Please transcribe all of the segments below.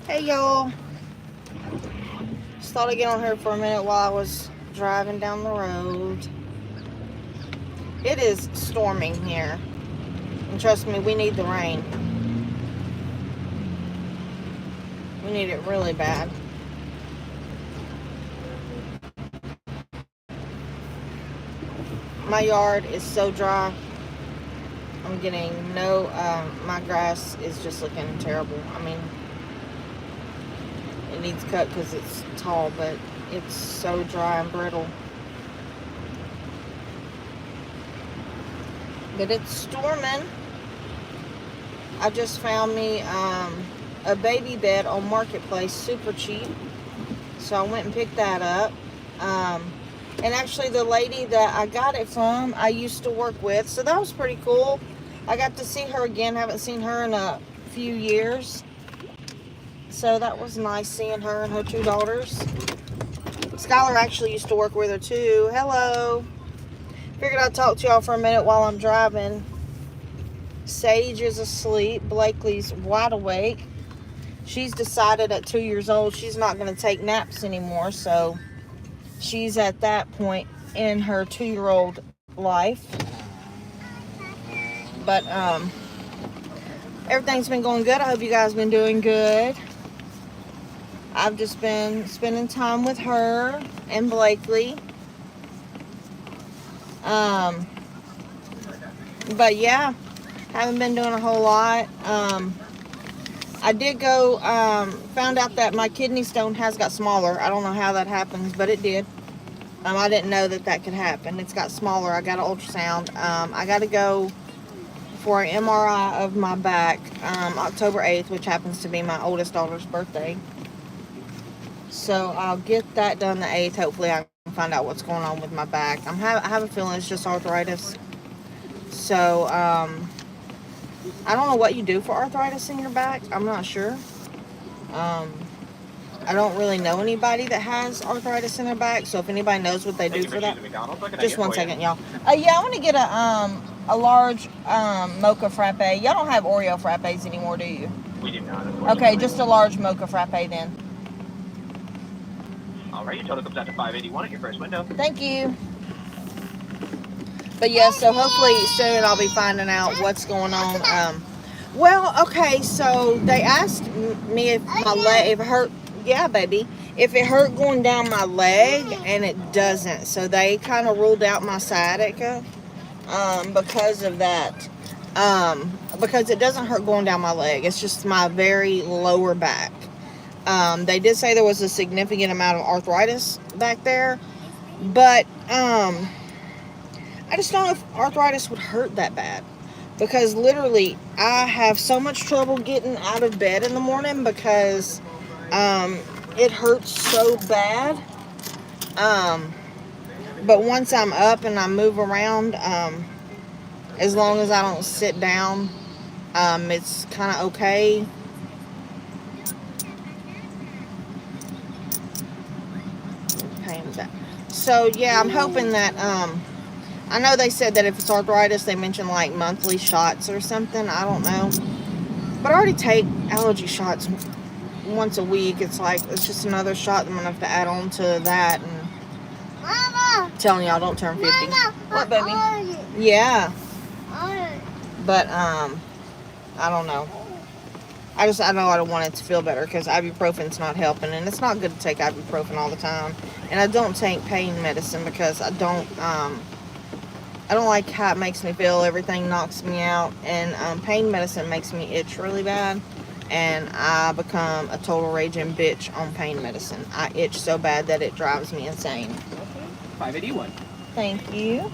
Hey y'all, just thought I'd get on here for a minute while I was driving down the road. It is storming here, and trust me, we need the rain. We need it really bad. My yard is so dry. I'm getting my grass is just looking terrible. I mean, it needs cut because it's tall, but it's so dry and brittle. But it's storming. I just found me a baby bed on Marketplace, super cheap. So I went and picked that up. And actually the lady that I got it from, I used to work with. So that was pretty cool. I got to see her again. Haven't seen her in a few years. So that was nice seeing her and her two daughters. Skylar actually used to work with her too. Hello. Figured I'd talk to y'all for a minute while I'm driving. Sage is asleep. Blakely's wide awake. She's decided at 2 years old she's not going to take naps anymore. So she's at that point in her 2-year-old life. But everything's been going good. I hope you guys been doing good. I've just been spending time with her and Blakely. But yeah, haven't been doing a whole lot. I did go, found out that my kidney stone has got smaller. I don't know how that happens, but it did. I didn't know that could happen. It's got smaller. I got an ultrasound. I got to go for an MRI of my back October 8th, which happens to be my oldest daughter's birthday. So I'll get that done the 8th. Hopefully I can find out what's going on with my back. I have a feeling it's just arthritis. So I don't know what you do for arthritis in your back. I'm not sure. I don't really know anybody that has arthritis in their back. So if anybody knows what they do for that, just one second, y'all. Yeah, I want to get a large mocha frappe. Y'all don't have Oreo frappes anymore, do you? We do not. Okay, just a large mocha frappe then. All right, your total comes out to $5.81 at your first window. Thank you. But yeah, so hopefully soon I'll be finding out what's going on. Well, okay, so they asked me if my leg, if it hurt. Yeah, baby. If it hurt going down my leg, and it doesn't. So they kind of ruled out my sciatica because of that. Because it doesn't hurt going down my leg. It's just my very lower back. They did say there was a significant amount of arthritis back there. But I just don't know if arthritis would hurt that bad. Because literally, I have so much trouble getting out of bed in the morning because it hurts so bad. But once I'm up and I move around, as long as I don't sit down, it's kind of okay. So yeah, I'm hoping that I know they said that if it's arthritis, they mentioned like monthly shots or something. I don't know. But I already take allergy shots once a week. It's just another shot I'm going to have to add on to that. And Mama! Telling y'all don't turn 50. Mama, what, baby? orange. Yeah. Orange. But, I don't know. I know I don't want it to feel better because ibuprofen's not helping. And it's not good to take ibuprofen all the time. And I don't take pain medicine because I don't like how it makes me feel. Everything knocks me out. And pain medicine makes me itch really bad. And I become a total raging bitch on pain medicine. I itch so bad that it drives me insane. Okay. $5.81. Thank you.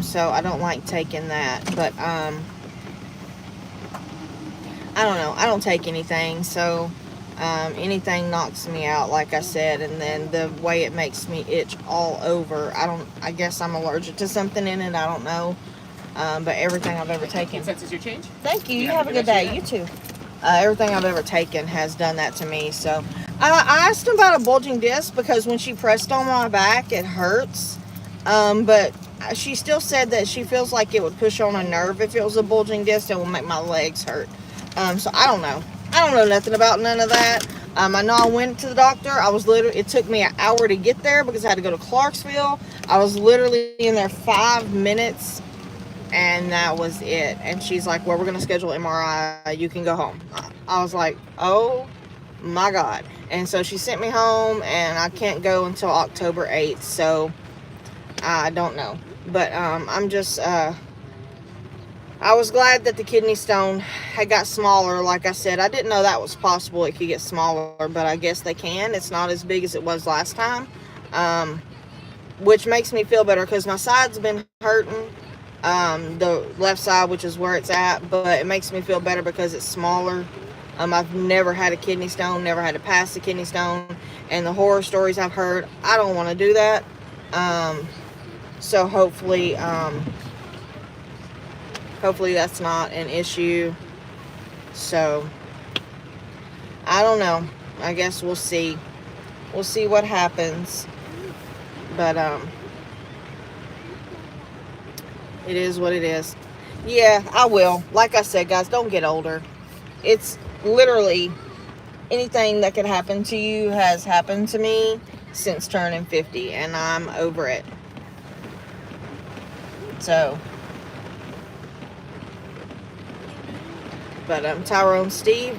So I don't like taking that. But, I don't know. I don't take anything. So, anything knocks me out, like I said. And then the way it makes me itch all over. I guess I'm allergic to something in it. I don't know. But everything I've ever taken. Consensus your change? Thank you. You have a good day. You too. Everything I've ever taken has done that to me. So I asked him about a bulging disc because when she pressed on my back, it hurts. But she still said that she feels like it would push on a nerve if it was a bulging disc. It would make my legs hurt. So I don't know. I don't know nothing about none of that. I know I went to the doctor. It took me an hour to get there because I had to go to Clarksville. I was literally in there 5 minutes, and that was it. And she's like, well, we're going to schedule MRI. You can go home. I was like, oh my God. And so she sent me home, and I can't go until October 8th. So I don't know. But I'm just... I was glad that the kidney stone had got smaller. Like I said, I didn't know that was possible. It could get smaller, but I guess they can. It's not as big as it was last time, which makes me feel better because my side's been hurting, the left side, which is where it's at, but it makes me feel better because it's smaller. I've never had a kidney stone, never had to pass a kidney stone, and the horror stories I've heard, I don't want to do that. So hopefully that's not an issue. So I don't know. I guess we'll see. We'll see what happens. But it is what it is. Yeah, I will. Like I said, guys, don't get older. It's literally anything that could happen to you has happened to me since turning 50, and I'm over it. So, but Tyrone, Steve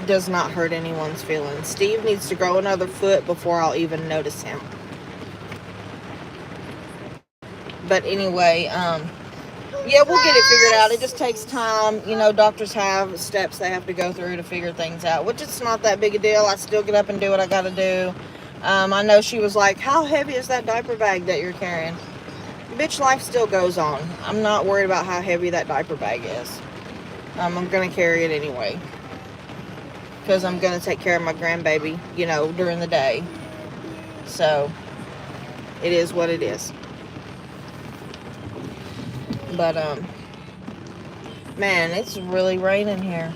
does not hurt anyone's feelings. Steve needs to grow another foot before I'll even notice him. But anyway, yeah, we'll get it figured out. It just takes time. You know, doctors have steps they have to go through to figure things out, which it's not that big a deal. I still get up and do what I got to do. I know she was like, how heavy is that diaper bag that you're carrying? Bitch, life still goes on. I'm not worried about how heavy that diaper bag is. I'm going to carry it anyway. Because I'm going to take care of my grandbaby, you know, during the day. So, it is what it is. But, man, it's really raining here.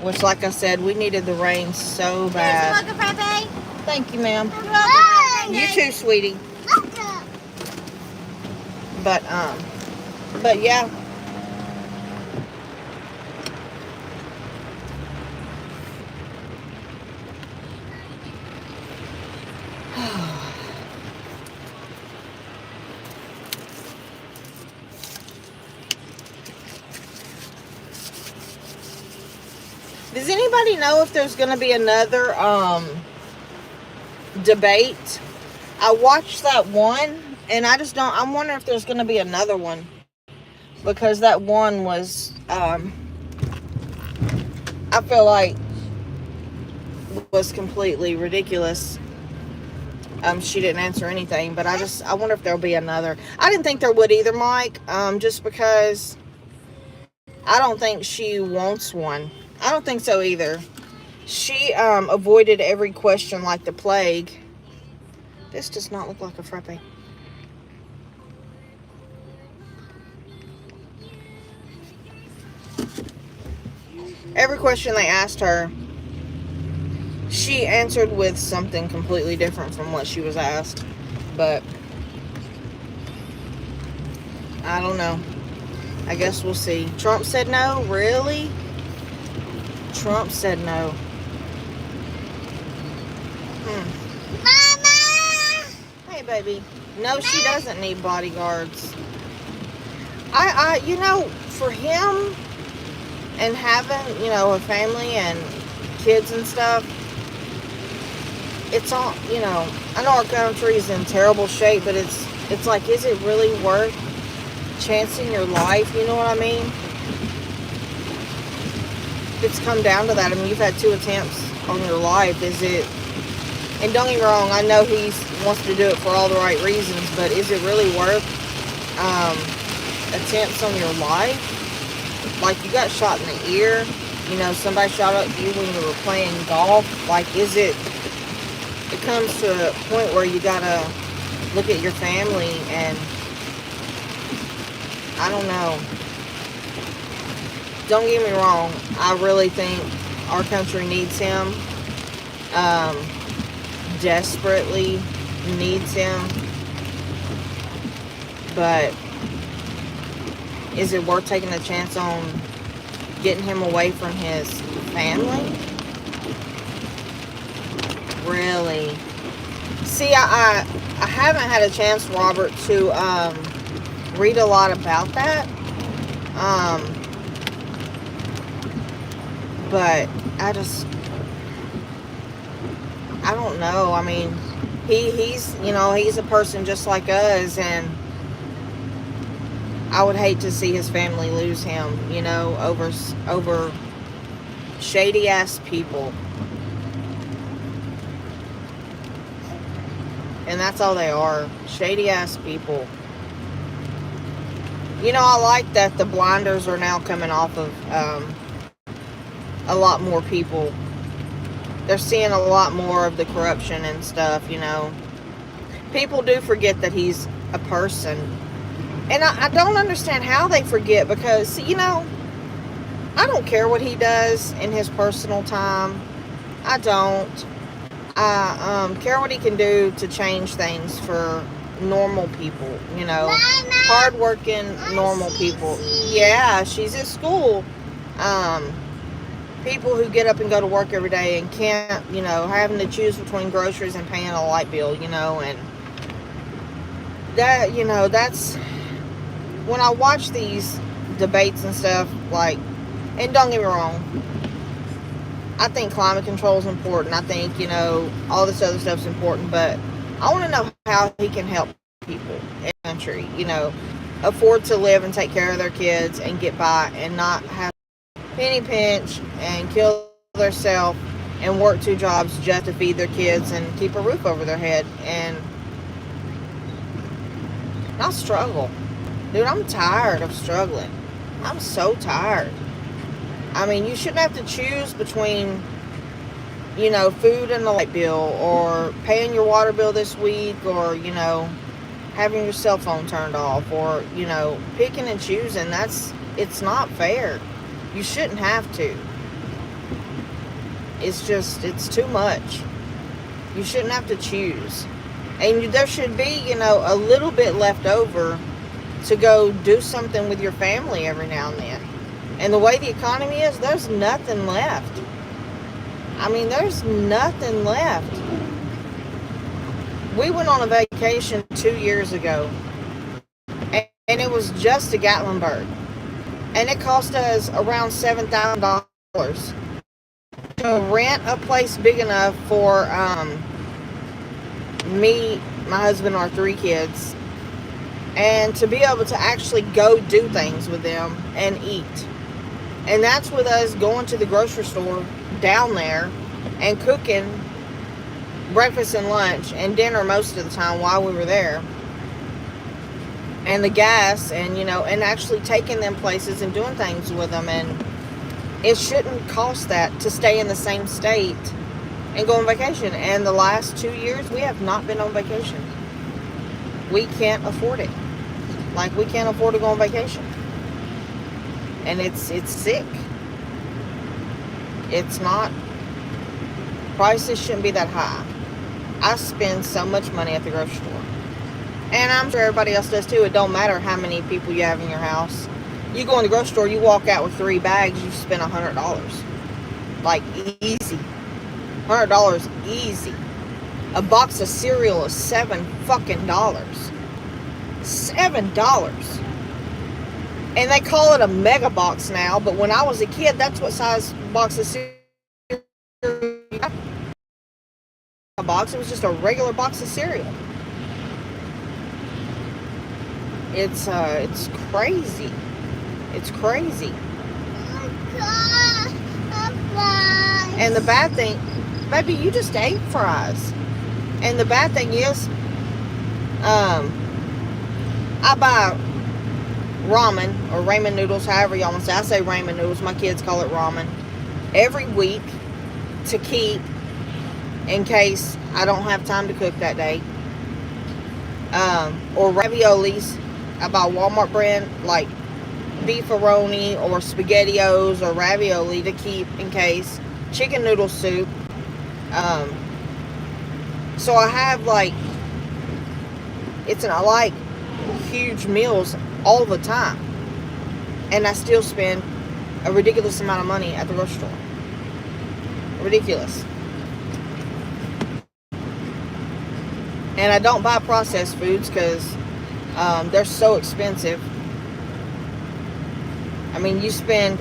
Which, like I said, we needed the rain so bad. Thank you, ma'am. You too, sweetie. But yeah. Does anybody know if there's going to be another debate? I watched that one, and I just don't. I'm wondering if there's going to be another one, because that one was, I feel like, was completely ridiculous. She didn't answer anything, but I wonder if there'll be another. I didn't think there would either, Mike, just because I don't think she wants one. I don't think so either. She avoided every question like the plague. This does not look like a frappe. Every question they asked her, she answered with something completely different from what she was asked. But I don't know. I guess we'll see. Trump said no? Really? Trump said no. Mama! Hey, baby. No, she doesn't need bodyguards. You know, for him and having, you know, a family and kids and stuff, it's all, you know, I know our country's in terrible shape, but it's like, is it really worth chancing your life? You know what I mean? It's come down to that. I mean, you've had 2 attempts on your life. Is it, and don't get me wrong, I know he wants to do it for all the right reasons, but is it really worth attempts on your life? Like, you got shot in the ear, you know, somebody shot at you when you were playing golf. Like, is it comes to a point where you gotta look at your family, and I don't know. Don't get me wrong, I really think our country needs him, desperately needs him, but is it worth taking a chance on getting him away from his family. Really? See, I haven't had a chance, Robert, to read a lot about that. But I don't know. I mean, he's a person just like us, and I would hate to see his family lose him, over shady ass people. And that's all they are, shady ass people. I like that the blinders are now coming off of a lot more people. They're seeing a lot more of the corruption and stuff, People do forget that he's a person. And I don't understand how they forget, because, I don't care what he does in his personal time. I don't. I care what he can do to change things for normal people, hardworking, normal people. Yeah, she's at school. People who get up and go to work every day and can't, having to choose between groceries and paying a light bill, and that, that's when I watch these debates and stuff, and don't get me wrong, I think climate control is important. I think, all this other stuff is important, but I want to know how he can help people in the country, afford to live and take care of their kids and get by and not have penny pinch and kill themselves and work 2 jobs just to feed their kids and keep a roof over their head and not struggle. Dude, I'm tired of struggling. I'm so tired. I mean, you shouldn't have to choose between, food and the light bill, or paying your water bill this week, or, having your cell phone turned off, or, picking and choosing. It's not fair. You shouldn't have to. It's too much. You shouldn't have to choose. And there should be, a little bit left over to go do something with your family every now and then. And the way the economy is, there's nothing left. I mean, there's nothing left. We went on a vacation 2 years ago, and it was just to Gatlinburg. And it cost us around $7,000 to rent a place big enough for me, my husband, our 3 kids, and to be able to actually go do things with them and eat. And that's with us going to the grocery store down there and cooking breakfast and lunch and dinner most of the time while we were there. And the gas and, and actually taking them places and doing things with them. And it shouldn't cost that to stay in the same state and go on vacation. And the last 2 years, we have not been on vacation. We can't afford it. We can't afford to go on vacation. And it's sick. It's not. Prices shouldn't be that high. I spend so much money at the grocery store. And I'm sure everybody else does too. It don't matter how many people you have in your house. You go in the grocery store, you walk out with 3 bags, you spend $100. Easy. $100 easy. A box of cereal is $7 fucking $7. And they call it a mega box now, but when I was a kid, that's what size box of cereal you got. A box, it was just a regular box of cereal. It's crazy. It's crazy. And the bad thing, baby, you just ate fries. And the bad thing is, I buy ramen or ramen noodles, however y'all want to say. I say ramen noodles. My kids call it ramen. Every week to keep in case I don't have time to cook that day. Or raviolis. I buy Walmart brand like beefaroni or SpaghettiOs or ravioli to keep in case. Chicken noodle soup. So I have I huge meals all the time. And I still spend a ridiculous amount of money at the grocery store. Ridiculous. And I don't buy processed foods because they're so expensive. I mean, you spend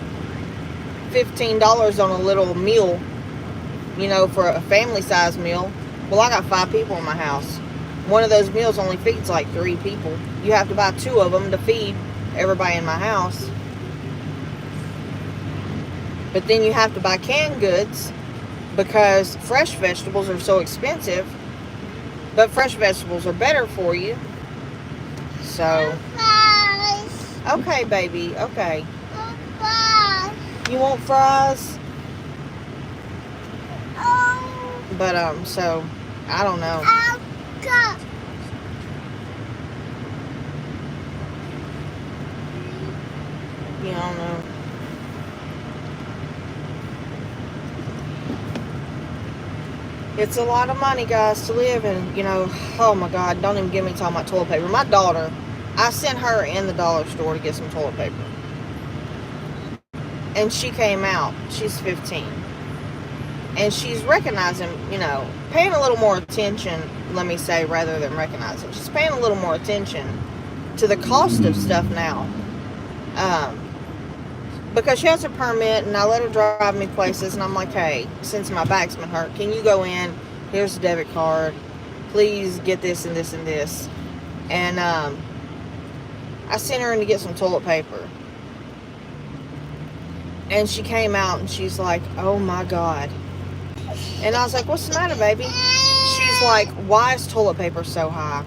$15 on a little meal, you know, for a family size meal. Well, I got 5 people in my house. One of those meals only feeds like 3 people. You have to buy 2 of them to feed everybody in my house. But then you have to buy canned goods because fresh vegetables are so expensive. But fresh vegetables are better for you. So, okay, baby, okay. You want fries? But, so, I don't know. You don't know. It's a lot of money, guys, to live in, you know. Oh my God, don't even get me talking about toilet paper. My daughter, I sent her in the dollar store to get some toilet paper. And she came out. She's 15. And she's recognizing, you know, paying a little more attention, let me say, rather than recognizing. She's paying a little more attention to the cost of stuff now. Because she has a permit, and I let her drive me places, and I'm like, hey, since my back's been hurt, can you go in? Here's the debit card. Please get this and this and this. And I sent her in to get some toilet paper. And she came out, and she's like, oh my God. And I was like, what's the matter, baby? She's like, why is toilet paper so high?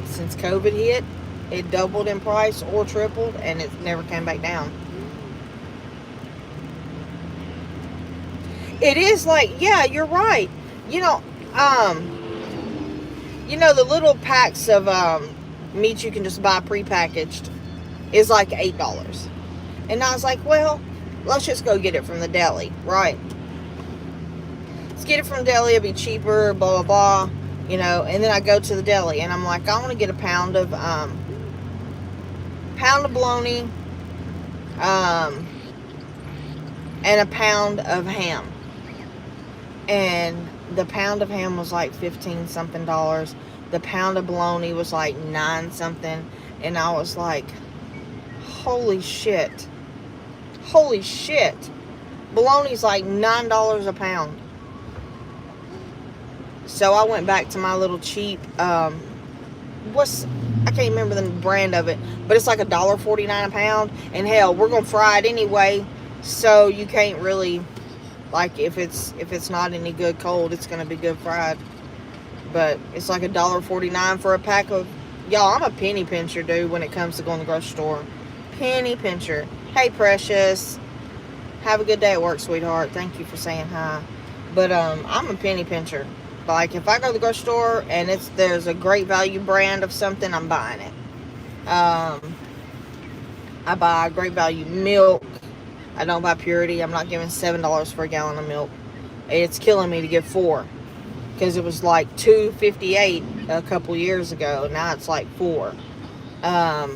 Since COVID hit, it doubled in price or tripled, and it never came back down. It is like, yeah, you're right. You know, the little packs of meat you can just buy prepackaged is like $8. And I was like, well, let's just go get it from the deli, right? Let's get it from the deli, it'll be cheaper, blah, blah, blah, you know. And then I go to the deli, and I'm like, I want to get a pound of bologna, and a pound of ham. And the pound of ham was like 15 something dollars. The pound of bologna was like 9 something. And I was like, holy shit. Holy shit. Bologna's like $9 a pound. So I went back to my little cheap, I can't remember the brand of it, but it's like $1.49 a pound. And hell, we're gonna fry it anyway, so you can't really, like, if it's not any good cold, it's gonna be good fried. But it's like $1.49 for a pack of, y'all, I'm a penny pincher, dude, when it comes to going to the grocery store. Penny pincher. Hey, precious, have a good day at work, sweetheart. Thank you for saying hi. But I'm a penny pincher. Like, if I go to the grocery store and there's a great value brand of something, I'm buying it. I buy great value milk. I don't buy Purity. I'm not giving $7 for a gallon of milk. It's killing me to get 4. Because it was like $2.58 a couple years ago. Now it's like 4. Yeah,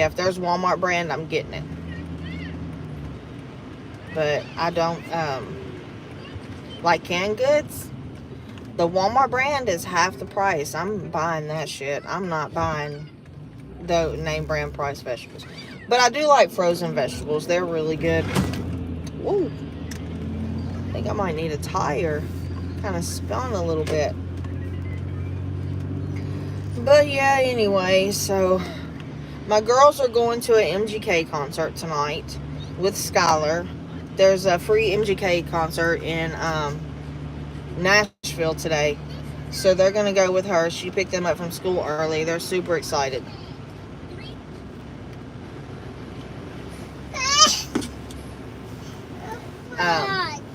if there's Walmart brand, I'm getting it. But I don't, like canned goods. The Walmart brand is half the price. I'm buying that shit. I'm not buying the name brand price vegetables. But I do like frozen vegetables. They're really good. Ooh. I think I might need a tire. Kind of spun a little bit. But yeah, anyway, so my girls are going to an MGK concert tonight with Skylar. There's a free MGK concert in Nashville today. So they're going to go with her. She picked them up from school early. They're super excited.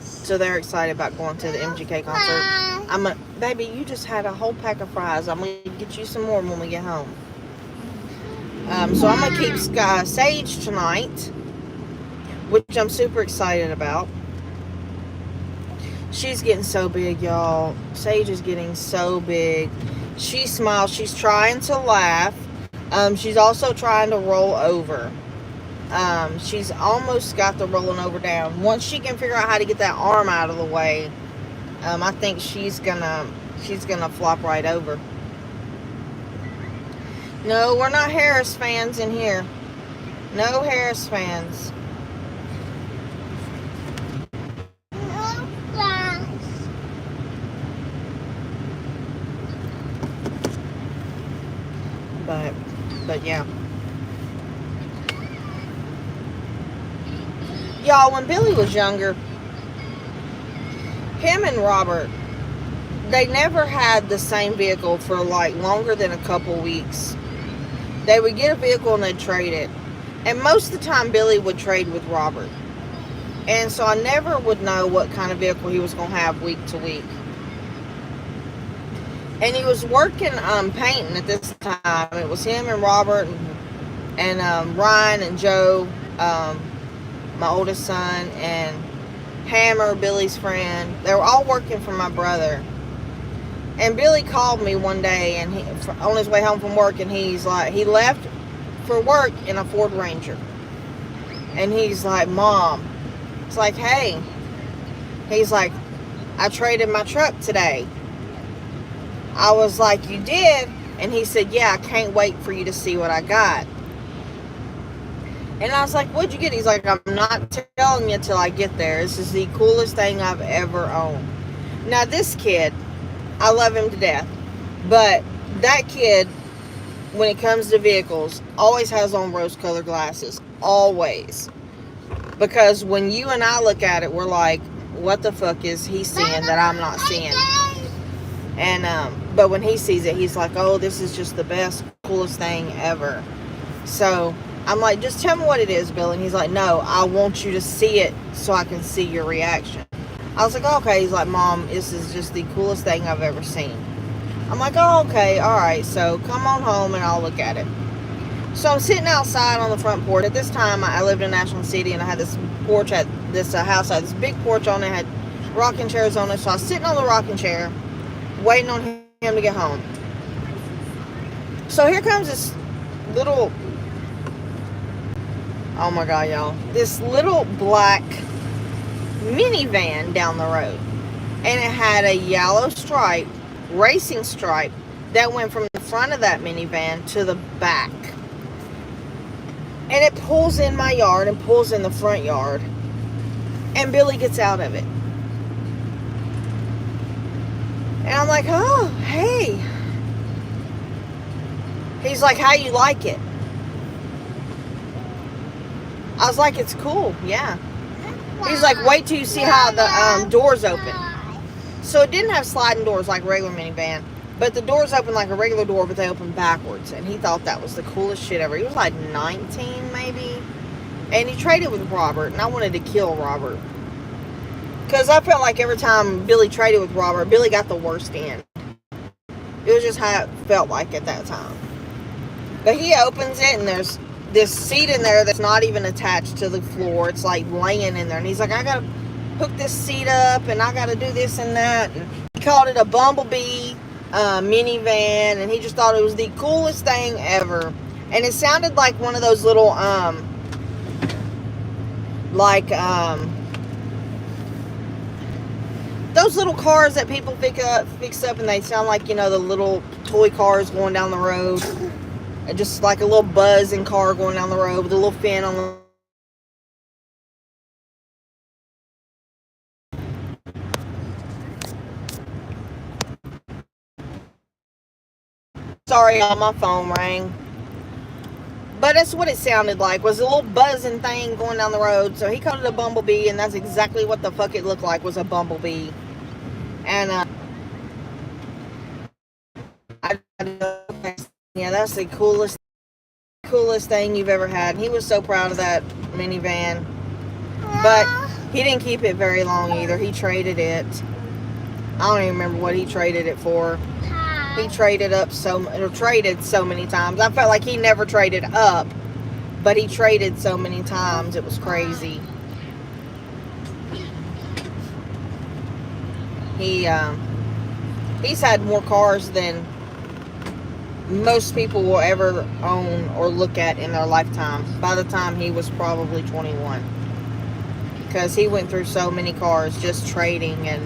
So they're excited about going to the MGK concert. Baby, you just had a whole pack of fries. I'm going to get you some more when we get home. So I'm going to keep Sage tonight, which I'm super excited about. She's getting so big, y'all. Sage is getting so big. She smiles. She's trying to laugh. She's also trying to roll over. She's almost got the rolling over down. Once she can figure out how to get that arm out of the way, I think she's gonna flop right over. No, we're not Harris fans in here. No Harris fans. No glass. But yeah. Y'all, when Billy was younger, him and Robert, they never had the same vehicle for like longer than a couple weeks. They would get a vehicle and they'd trade it. And most of the time, Billy would trade with Robert. And so I never would know what kind of vehicle he was going to have week to week. And he was working painting at this time. It was him and Robert and Ryan and Joe, my oldest son, and Hammer, Billy's friend. They were all working for my brother. And Billy called me one day, and on his way home from work, and he's like, he left for work in a Ford Ranger. And he's like, Mom. It's like, hey. He's like, I traded my truck today. I was like, you did? And he said, yeah, I can't wait for you to see what I got. And I was like, what'd you get? He's like, I'm not telling you till I get there. This is the coolest thing I've ever owned. Now, this kid, I love him to death. But that kid, when it comes to vehicles, always has on rose-colored glasses. Always. Because when you and I look at it, we're like, what the fuck is he seeing that I'm not seeing? And, but when he sees it, he's like, oh, this is just the best, coolest thing ever. So I'm like, just tell me what it is, Bill. And he's like, no, I want you to see it so I can see your reaction. I was like, oh, okay. He's like, Mom, this is just the coolest thing I've ever seen. I'm like, oh, okay, all right. So come on home and I'll look at it. So I'm sitting outside on the front porch. At this time, I lived in National City, and I had this porch at this house. I had this big porch on it, had rocking chairs on it. So I was sitting on the rocking chair, waiting on him to get home. So here comes this little, oh my God, y'all, this little black minivan down the road. And it had a yellow stripe, racing stripe, that went from the front of that minivan to the back. And it pulls in my yard and pulls in the front yard. And Billy gets out of it. And I'm like, oh, hey. He's like, how you like it? I was like, it's cool, yeah. He's like, wait till you see how the doors open. So it didn't have sliding doors like a regular minivan, but the doors open like a regular door, but they open backwards. And he thought that was the coolest shit ever. He was like 19 maybe. And he traded with Robert, and I wanted to kill Robert. Because I felt like every time Billy traded with Robert, Billy got the worst end. It was just how it felt like at that time. But he opens it, and there's this seat in there that's not even attached to the floor. It's like laying in there. And he's like, I got to hook this seat up, and I got to do this and that. And he called it a Bumblebee minivan, and he just thought it was the coolest thing ever. And it sounded like one of those little, those little cars that people fix up, and they sound like, you know, the little toy cars going down the road. Just like a little buzzing car going down the road with a little fin on the... Sorry, y'all, my phone rang. But that's what it sounded like, was a little buzzing thing going down the road. So he called it a Bumblebee, and that's exactly what the fuck it looked like, was a Bumblebee. And, yeah, that's the coolest thing you've ever had. And he was so proud of that minivan. But he didn't keep it very long either. He traded it. I don't even remember what he traded it for. He traded so many times. I felt like he never traded up, but he traded so many times. It was crazy. He's had more cars than most people will ever own or look at in their lifetime by the time he was probably 21. Because he went through so many cars just trading, and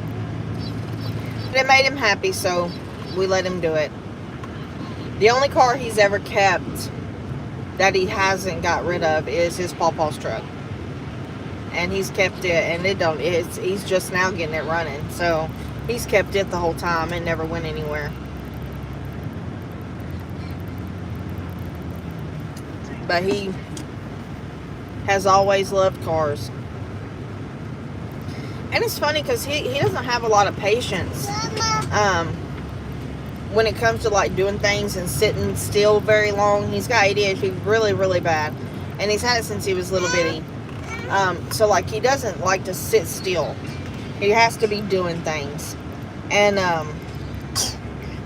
it made him happy, so we let him do it. The only car he's ever kept that he hasn't got rid of is his pawpaw's truck. And he's kept it, and he's just now getting it running. So he's kept it the whole time and never went anywhere. But he has always loved cars. And it's funny because he doesn't have a lot of patience when it comes to like doing things and sitting still very long. He's got ADHD really, really bad. And he's had it since he was little bitty. So like he doesn't like to sit still. He has to be doing things. And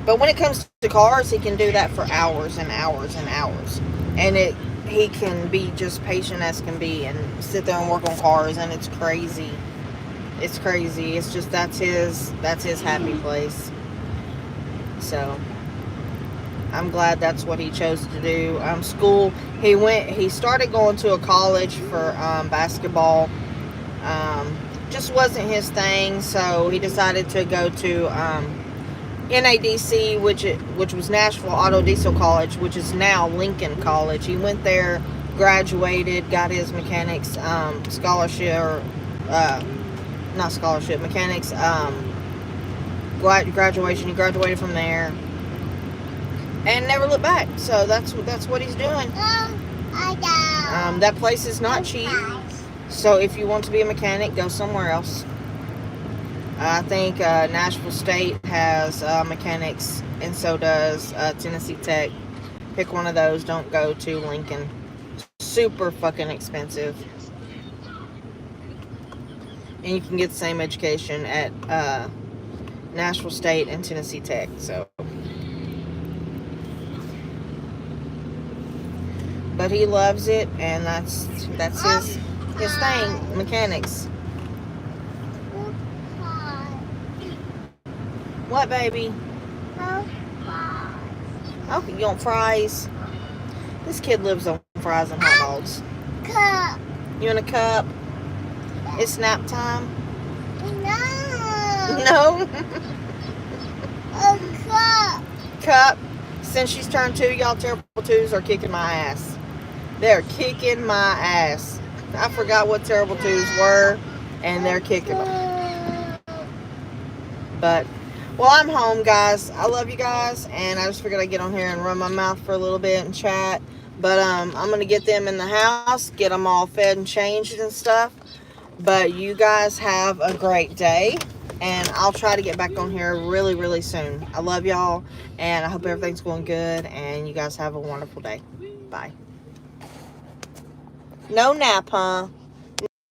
but when it comes to cars, he can do that for hours and hours and hours. And he can be just patient as can be and sit there and work on cars, and it's crazy. It's crazy. It's just that's his happy place. So I'm glad that's what he chose to do. School, he started going to a college for basketball. Just wasn't his thing, so he decided to go to NADC, which was Nashville Auto Diesel College, which is now Lincoln College. He went there, graduated, got his mechanics scholarship, or not scholarship, mechanics graduation. He graduated from there and never looked back. So that's what he's doing. That place is not cheap. So if you want to be a mechanic, go somewhere else. I think Nashville State has mechanics, and so does Tennessee Tech. Pick one of those. Don't go to Lincoln. Super fucking expensive. And you can get the same education at Nashville State and Tennessee Tech. So, but he loves it, and that's his thing, mechanics. What, baby? Oh, you want fries? This kid lives on fries and hot dogs. Cup. You want a cup? It's nap time. No. No. A cup. Cup. Since she's turned 2, y'all terrible 2s are kicking my ass. They're kicking my ass. I forgot what terrible 2s were, and they're kicking them. But, well, I'm home, guys. I love you guys, and I just figured I'd get on here and run my mouth for a little bit and chat. But I'm going to get them in the house, get them all fed and changed and stuff. But you guys have a great day, and I'll try to get back on here really, really soon. I love y'all, and I hope everything's going good, and you guys have a wonderful day. Bye. No nap, huh?